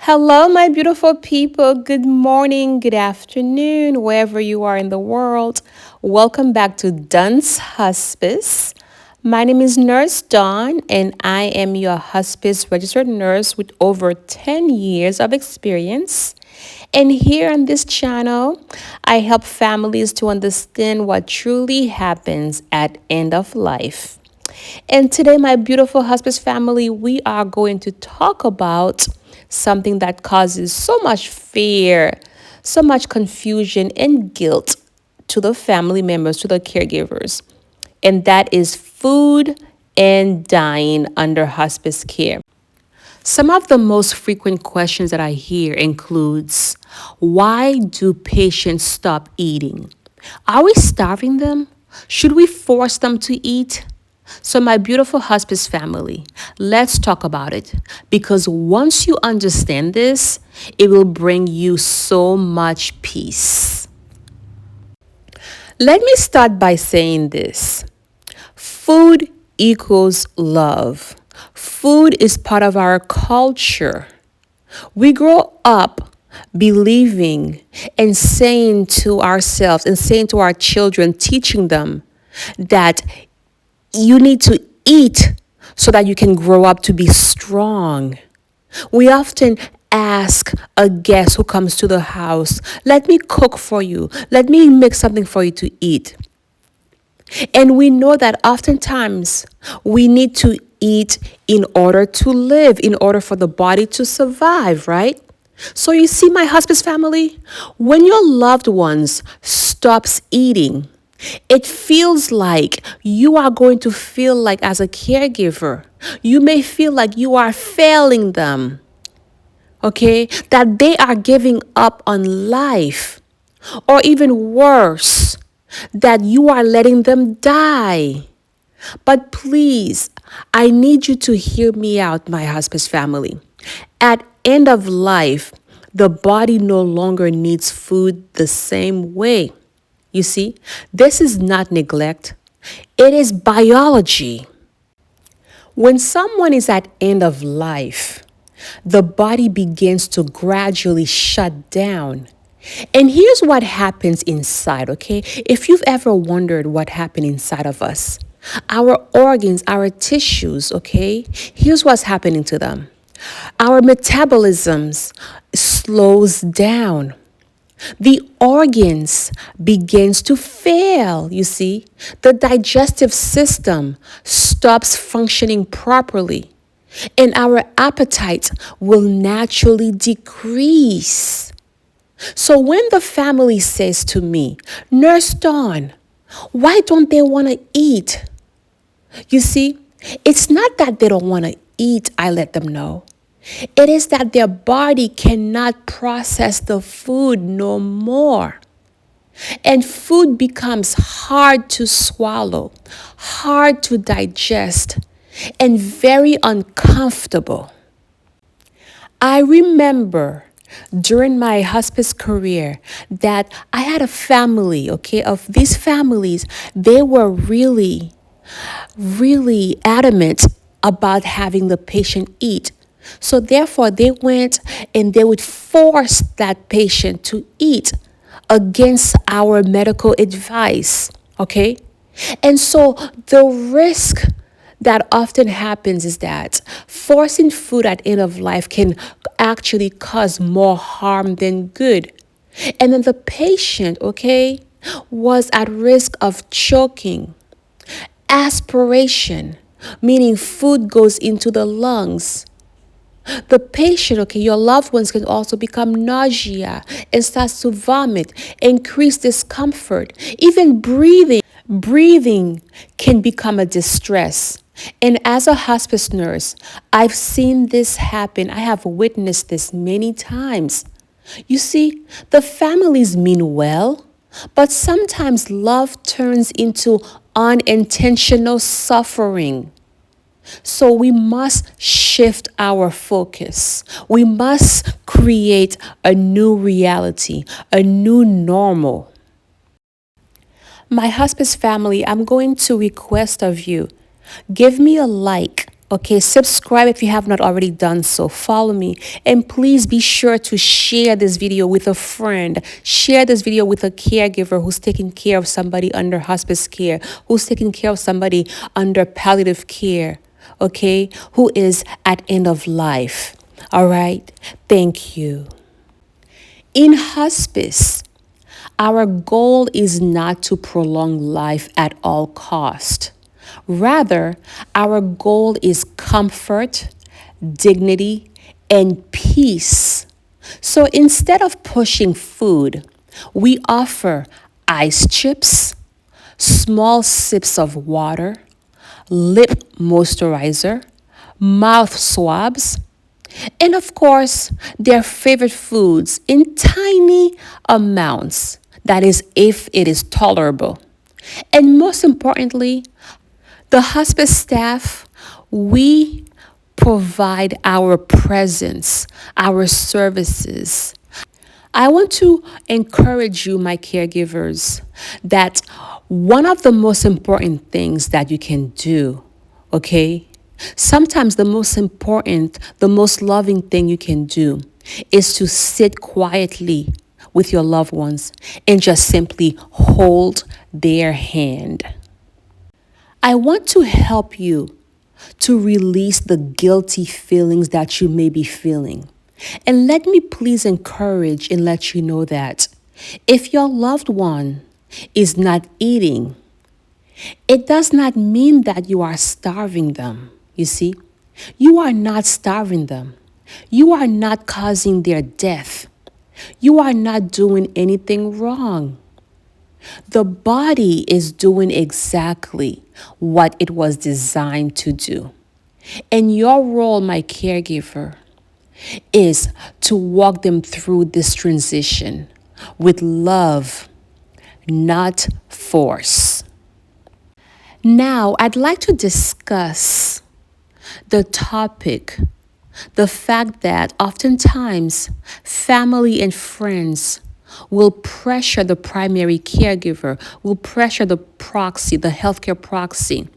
Hello, my beautiful people. Good morning, good afternoon, wherever you are in the world. Welcome back to DunsHospice. My name is Nurse Dawn, and I am your hospice registered nurse with over 10 years of experience. And here on this channel, I help families to understand what truly happens at end of life. And today, my beautiful hospice family, we are going to talk about something that causes so much fear, so much confusion and guilt to the family members, to the caregivers. And that is food and dying under hospice care. Some of the most frequent questions that I hear includes, why do patients stop eating? Are we starving them? Should we force them to eat? So, my beautiful hospice family, let's talk about it, because once you understand this, it will bring you so much peace. Let me start by saying this: food equals love. Food is part of our culture. We grow up believing and saying to ourselves and saying to our children, teaching them that you need to eat so that you can grow up to be strong. We often ask a guest who comes to the house, let me cook for you. Let me make something for you to eat. And we know that oftentimes we need to eat in order to live, in order for the body to survive, right? So you see, my hospice family, when your loved ones stops eating, it feels like you are going to feel like, as a caregiver, you may feel like you are failing them, okay? That they are giving up on life, or even worse, that you are letting them die. But please, I need you to hear me out, my hospice family. At end of life, the body no longer needs food the same way. You see, this is not neglect. It is biology. When someone is at end of life, the body begins to gradually shut down. And here's what happens inside, okay? If you've ever wondered what happened inside of us, our organs, our tissues, okay? Here's what's happening to them. Our metabolisms slows down. The organs begins to fail, you see. The digestive system stops functioning properly, and our appetite will naturally decrease. So when the family says to me, Nurse Dawn, why don't they want to eat? You see, it's not that they don't want to eat, I let them know. It is that their body cannot process the food no more. And food becomes hard to swallow, hard to digest, and very uncomfortable. I remember during my hospice career that I had a family, okay, of these families. They were really adamant about having the patient eat. So therefore, they went and they would force that patient to eat against our medical advice, okay? And so the risk that often happens is that forcing food at end of life can actually cause more harm than good. And then the patient, okay, was at risk of choking, aspiration, meaning food goes into the lungs. The patient, okay, your loved ones can also become nausea and starts to vomit, increase discomfort, even breathing. Breathing can become a distress. And as a hospice nurse, I've seen this happen. I have witnessed this many times. You see, the families mean well, but sometimes love turns into unintentional suffering. So we must shift our focus. We must create a new reality, a new normal. My hospice family, I'm going to request of you, give me a like Okay, subscribe if you have not already done so. Follow me. And please be sure to share this video with a friend. Share this video with a caregiver who's taking care of somebody under hospice care, who's taking care of somebody under palliative care, okay, who is at end of life. All right? Thank you. In hospice, our goal is not to prolong life at all cost. Rather, our goal is comfort, dignity, and peace. So instead of pushing food, we offer ice chips, small sips of water, lip moisturizer, mouth swabs, and of course, their favorite foods in tiny amounts. That is, if it is tolerable. And most importantly, the hospice staff, we provide our presence, our services. I want to encourage you, my caregivers, that one of the most important things that you can do, okay? Sometimes the most important, the most loving thing you can do is to sit quietly with your loved ones and just simply hold their hand. I want to help you to release the guilty feelings that you may be feeling. And let me please encourage and let you know that if your loved one is not eating, it does not mean that you are starving them. You see, you are not starving them. You are not causing their death. You are not doing anything wrong. The body is doing exactly what it was designed to do. And your role, my caregiver, is to walk them through this transition with love, not force. Now, I'd like to discuss the topic, the fact that oftentimes family and friends will pressure the primary caregiver, will pressure the proxy, the healthcare proxy,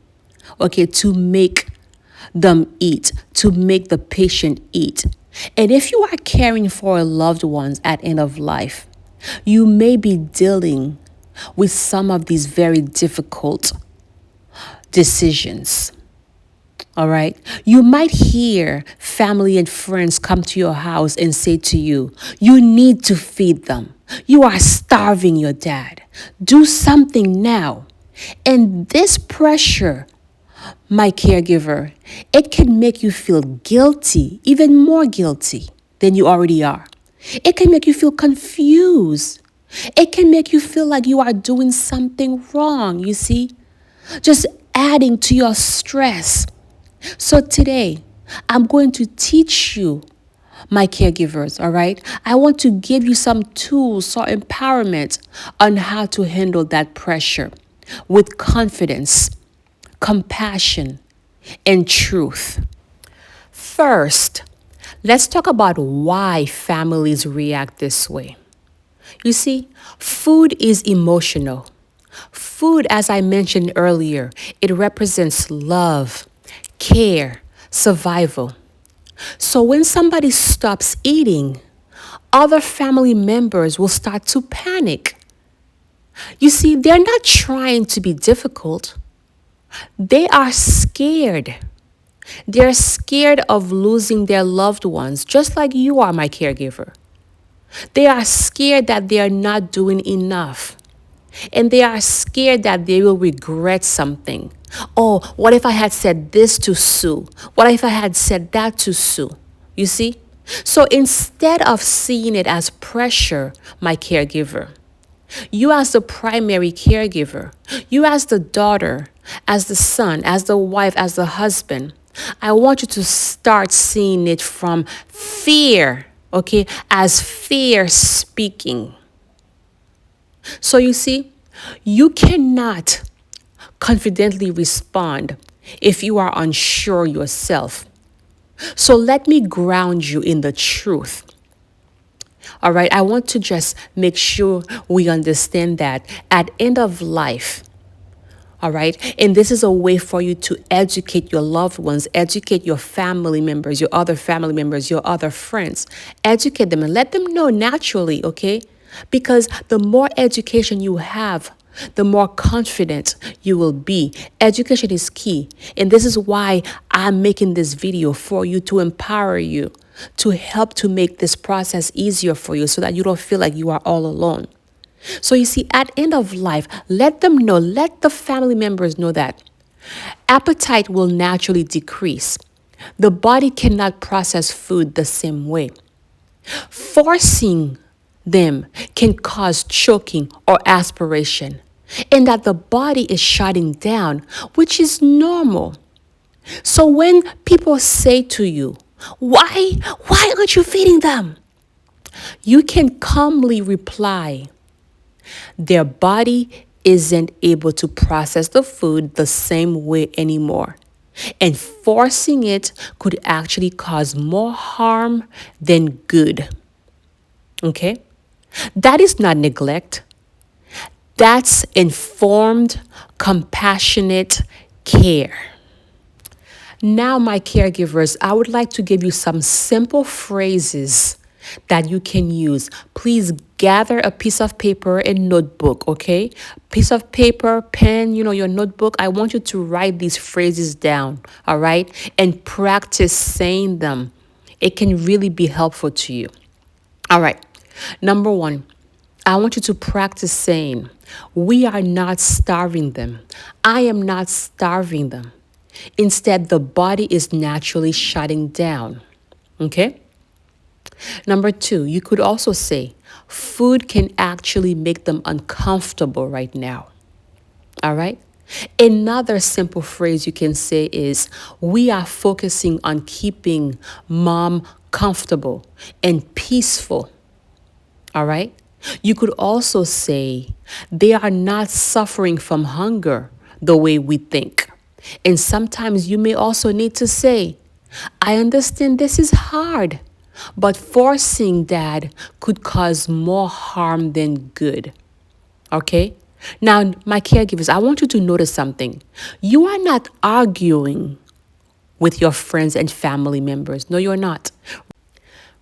okay, to make them eat, to make the patient eat. And if you are caring for loved ones at end of life, you may be dealing with some of these very difficult decisions. All right. You might hear family and friends come to your house and say to you, you need to feed them. You are starving your dad. Do something now. And this pressure, my caregiver, it can make you feel guilty, even more guilty than you already are. It can make you feel confused. It can make you feel like you are doing something wrong, you see? Just adding to your stress. So today, I'm going to teach you, my caregivers, all right? I want to give you some tools or empowerment on how to handle that pressure with confidence, compassion, and truth. First, let's talk about why families react this way. You see, food is emotional. Food, as I mentioned earlier, it represents love, care, survival. So when somebody stops eating, other family members will start to panic. You see, they're not trying to be difficult. They are scared. They're scared of losing their loved ones, just like you are, my caregiver. They are scared that they are not doing enough. And they are scared that they will regret something. Oh, what if I had said this to Sue? What if I had said that to Sue? You see? So instead of seeing it as pressure, my caregiver, you as the primary caregiver, you as the daughter, as the son, as the wife, as the husband, I want you to start seeing it from fear, okay, as fear speaking. So you see, you cannot confidently respond if you are unsure yourself. So let me ground you in the truth. All right, I want to just make sure we understand that at end of life, All right. And this is a way for you to educate your loved ones, educate your family members, your other family members, your other friends. Educate them and let them know naturally, okay? Because the more education you have, the more confident you will be. Education is key. And this is why I'm making this video for you, to empower you, to help to make this process easier for you so that you don't feel like you are all alone. So you see, at end of life, let them know, let the family members know that appetite will naturally decrease. The body cannot process food the same way. Forcing them can cause choking or aspiration, and that the body is shutting down, which is normal. So when people say to you, why aren't you feeding them? You can calmly reply, their body isn't able to process the food the same way anymore. And forcing it could actually cause more harm than good. Okay? That is not neglect. That's informed, compassionate care. Now, my caregivers, I would like to give you some simple phrases that you can use. Please gather a piece of paper and notebook, okay? Piece of paper, pen, your notebook. I want you to write these phrases down, all right? And practice saying them. It can really be helpful to you. All right. Number one, I want you to practice saying, we are not starving them. I am not starving them. Instead, the body is naturally shutting down. Okay? Number two, you could also say, food can actually make them uncomfortable right now. All right? Another simple phrase you can say is, we are focusing on keeping mom comfortable and peaceful. All right? You could also say, they are not suffering from hunger the way we think. And sometimes you may also need to say, I understand this is hard, but forcing that could cause more harm than good. Okay? Now, my caregivers, I want you to notice something. You are not arguing with your friends and family members. No, you're not.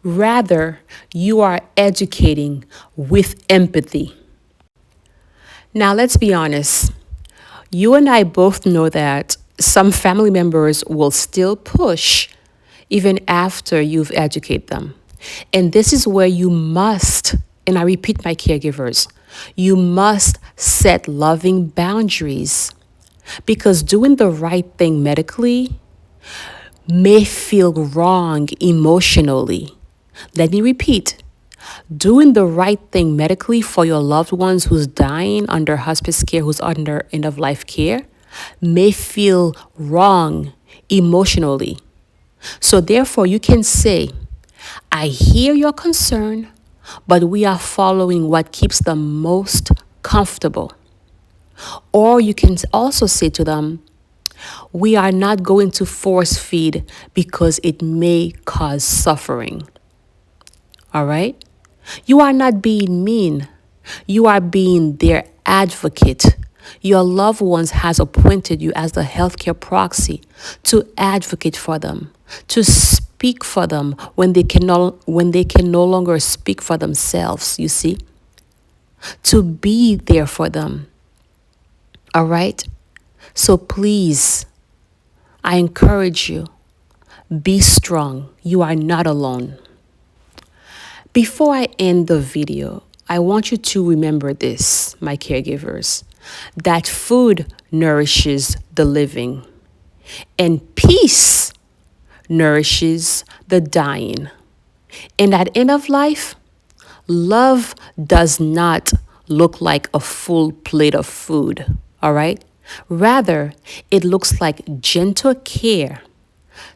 Rather, you are educating with empathy. Now, let's be honest. You and I both know that some family members will still push even after you've educated them. And this is where you must, and I repeat, my caregivers, you must set loving boundaries, because doing the right thing medically may feel wrong emotionally. Let me repeat. Doing the right thing medically for your loved ones who's dying under hospice care, who's under end-of-life care, may feel wrong emotionally. So therefore, you can say, I hear your concern, but we are following what keeps them most comfortable. Or you can also say to them, we are not going to force feed because it may cause suffering. All right? You are not being mean. You are being their advocate. Your loved ones has appointed you as the healthcare proxy to advocate for them, to speak for them when they can no longer speak for themselves, you see? To be there for them. All right? So please, I encourage you, be strong. You are not alone. Before I end the video, I want you to remember this, my caregivers, that food nourishes the living and peace nourishes the dying. And at end of life, love does not look like a full plate of food, all right? Rather, it looks like gentle care,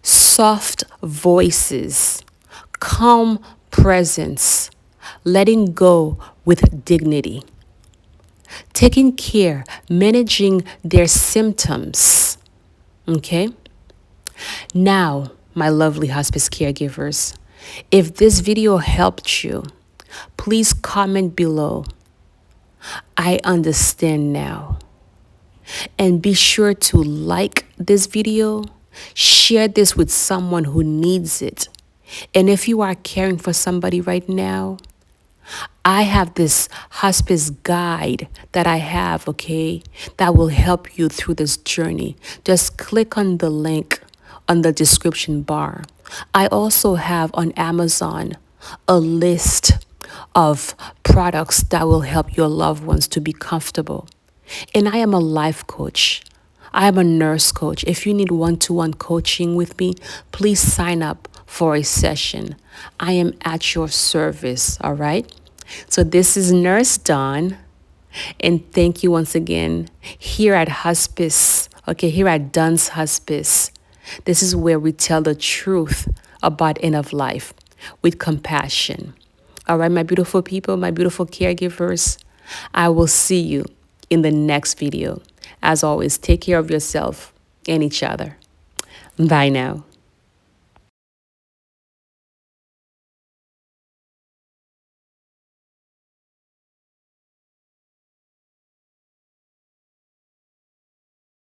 soft voices, calm presence, letting go with dignity, taking care, managing their symptoms. Okay? Now, my lovely hospice caregivers, if this video helped you, please comment below. I understand now. And be sure to like this video, share this with someone who needs it. And if you are caring for somebody right now, I have this hospice guide that I have, okay, that will help you through this journey. Just click on the link on the description bar. I also have on Amazon a list of products that will help your loved ones to be comfortable. And I am a life coach. I am a nurse coach. If you need one-to-one coaching with me, please sign up for a session. I am at your service, all right? So this is Nurse Dawn, and thank you once again here at Hospice, okay, here at DunsHospice. This is where we tell the truth about end of life with compassion. All right, my beautiful people, my beautiful caregivers, I will see you in the next video. As always, take care of yourself and each other. Bye now.